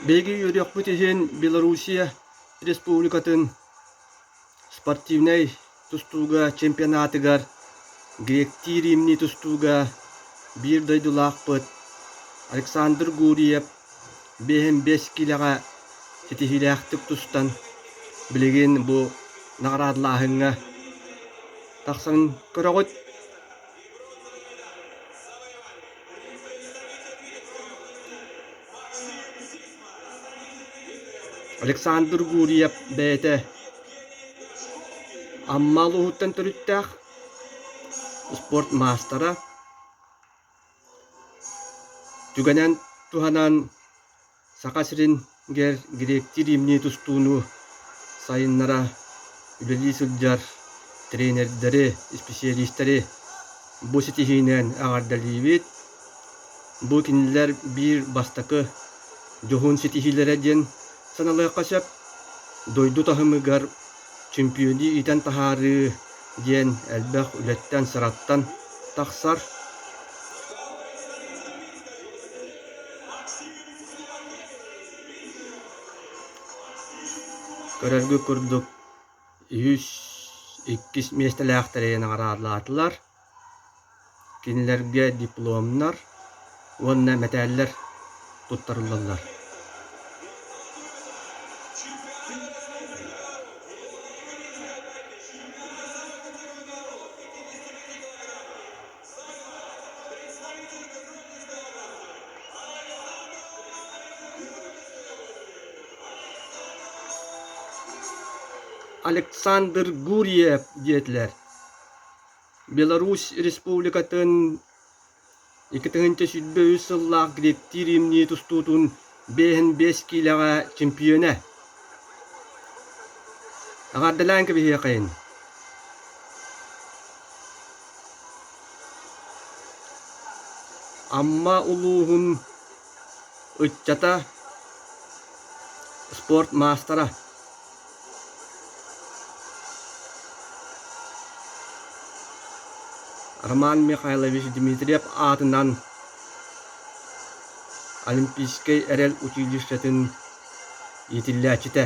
Беги юрек бүтеген Белоруссия Республикатын спортивный тустуга чемпионатыгар гректир имни тустуга бир дойдулақпыт Александр Гурьев бехен 5 килага сетихиляқтык тустан билеген бу наградлахыңа тақсан көрөгөт. Александр Гурьев бәйті аммалы хуттан түріттәқ спорт мастера түгенен туханан сақасырын гер гректир имни тустууну сайыннара үлели сүлжар тренердері, специалисттері бу сетихинен ағардалибит. Бу кинилер бир бастакы жохун сетихилere ден саналы қашап дойду тахымыгар чемпиони итен тахары ден әлбәқ үлеттен сыраттан тақсар. Көрәргі күрдік 102 местеләқтәрен ағарадылатылар. Кинилерге дипломнар, онна мәтәлләр туттарылылар. Александр Гурьев диетлер. Беларусь Республикатын 2005 сыллақ гректир имни тустутун 5 килага чемпионы. Ағардылан кебе қайын. Амма улуғын үтчата спорт мастера. Роман Михайлович Дмитриев атынан Олимпийский эрел училищетін етілләчіті.